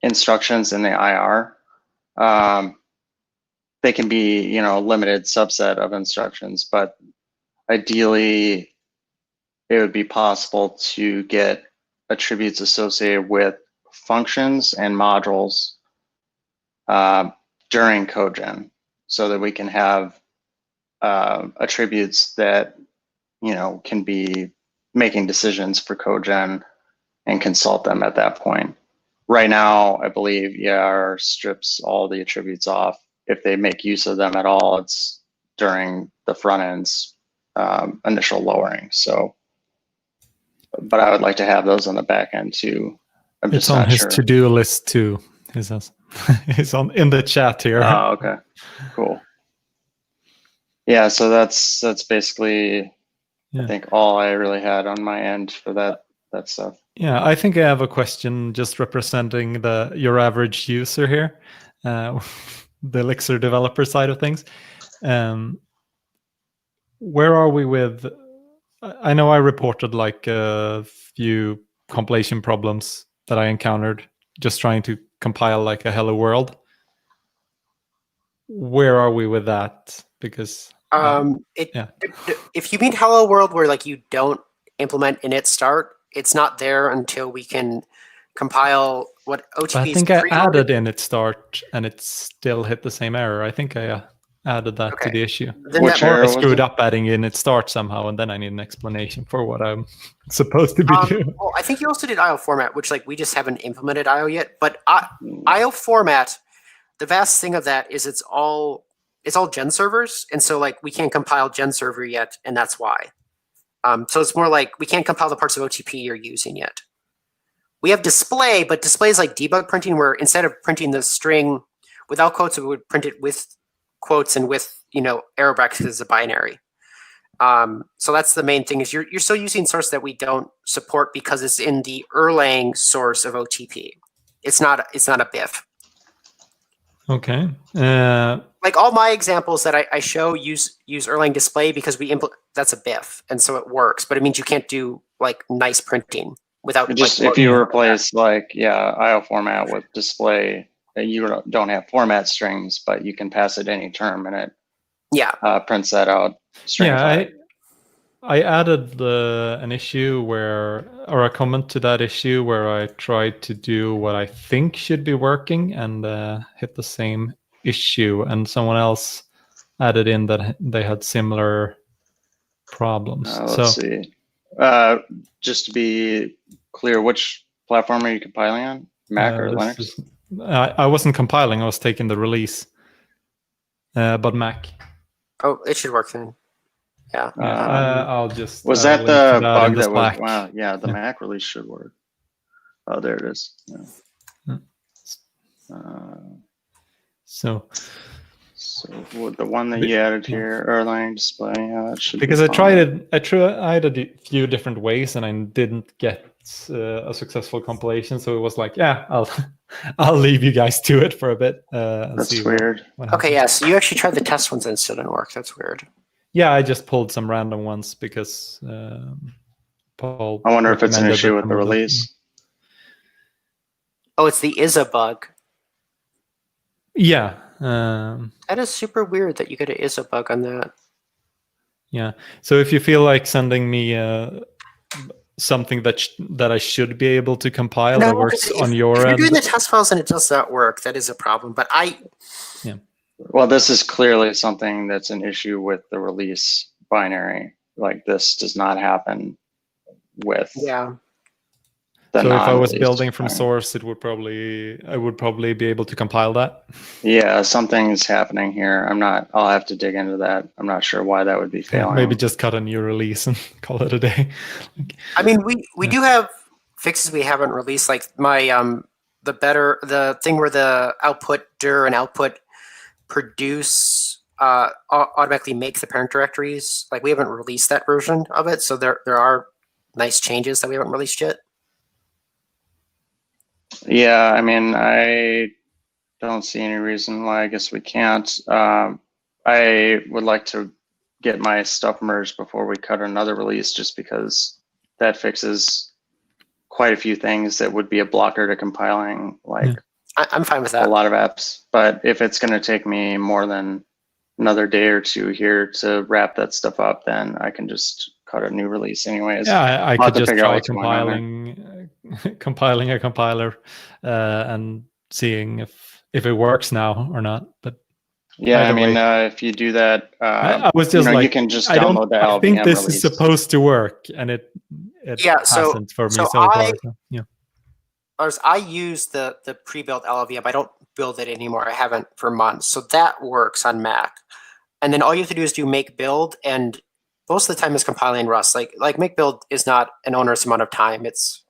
instructions in the IR. They can be, a limited subset of instructions, but ideally it would be possible to get attributes associated with functions and modules during CodeGen, so that we can have attributes that can be making decisions for CodeGen and consult them at that point. Right now, I believe EIR strips all the attributes off. If they make use of them at all, it's during the front end's initial lowering. So, but I would like to have those on the back end too. I'm It's just on not his sure. to-do list too. He says. It's in the chat here. Oh, okay, cool. Yeah, so that's basically, Yeah. I think, all I really had on my end for that stuff. Yeah, I think I have a question just representing your average user here, the Elixir developer side of things. Where are we with? I know I reported like a few compilation problems that I encountered just trying to compile like a hello world. Where are we with that? Because if you mean hello world where like you don't implement init start, it's not there until we can compile what OTP. I think I added init start and it still hit the same error. I think I added that to the issue. Then Which that, error I was screwed it? up adding init start somehow, and then I need an explanation for what I'm supposed to be doing. well, I think you also did IO format, which like we just haven't implemented IO yet. But IO format, the vast thing of that is it's all gen servers, and so like we can't compile gen server yet, and that's why. So it's more like we can't compile the parts of OTP you're using yet. We have display, but display is like debug printing, where instead of printing the string without quotes, it would print it with quotes and with arrow brackets because it's a binary. So that's the main thing, is you're still using source that we don't support because it's in the Erlang source of OTP. It's not a BIF. Okay. Like all my examples that I show use Erlang display because that's a BIF, and so it works. But it means you can't do like nice printing without Just like, if you replace IO format with display, you don't have format strings, but you can pass it any term and it prints that out. Yeah, I added an issue or a comment to that issue where I tried to do what I think should be working and hit the same issue, and someone else added in that they had similar problems. Let's see. Just to be clear, which platform are you compiling on? Mac or Linux? I wasn't compiling, I was taking the release, but Mac. Oh, it should work then. Yeah. I'll just. Was that the bug that was? Slack. Wow. Yeah, the Mac release should work. Oh, there it is. Yeah. So the one that you added here, Erlang display, that should. Because I tried it. I tried a few different ways, and I didn't get a successful compilation. So it was like, yeah, I'll leave you guys to it for a bit. That's weird. Okay, yeah. So you actually tried the test ones and it still didn't work. That's weird. Yeah, I just pulled some random ones because Paul. I wonder if it's an issue with the release. Oh, it's the ISA bug. Yeah. That is super weird that you get an ISA bug on that. Yeah. So if you feel like sending me something that I should be able to compile that works on your end. If you're doing the test files and it does not work, that is a problem. But yeah. Well, this is clearly something that's an issue with the release binary. Like this does not happen with. Yeah. So if I was building from source, I would probably be able to compile that. Yeah, something's happening here. I'll have to dig into that. I'm not sure why that would be failing. Maybe just cut a new release and call it a day. I mean, we do have fixes we haven't released, like my the thing where the output dir and output produce automatically make the parent directories. Like we haven't released that version of it, so there are nice changes that we haven't released yet. Yeah, I mean, I don't see any reason why I guess we can't. I would like to get my stuff merged before we cut another release, just because that fixes quite a few things that would be a blocker to compiling, like I'm fine with a that. lot of apps. But if it's going to take me more than another day or two here to wrap that stuff up, then I can just cut a new release anyways. Yeah, I I'll could have to just figure out try what's going on there. compiling a compiler and seeing if it works now or not. But Yeah, I either mean, way. if you do that, I was you just know, like, you can just I don't. download the I think LVM this release. is supposed to work, and it Yeah, so- hasn't for me so so far. I- So, yeah. I use the pre-built LLVM. I don't build it anymore. I haven't for months. So that works on Mac. And then all you have to do is do make build, and most of the time it's compiling Rust. Like make build is not an onerous amount of time. It's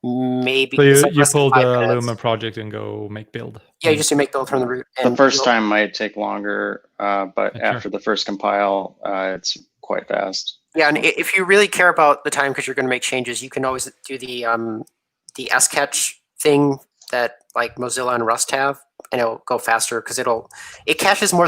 maybe So it's you, like you less than pull 5 the minutes. Lumen project and go make build. Yeah, you just do make build from the root. The And first you'll- time might take longer, but Sure. after the first compile, it's quite fast. Yeah, and if you really care about the time because you're going to make changes, you can always do the scatch thing that like Mozilla and Rust have, and it'll go faster because it caches more things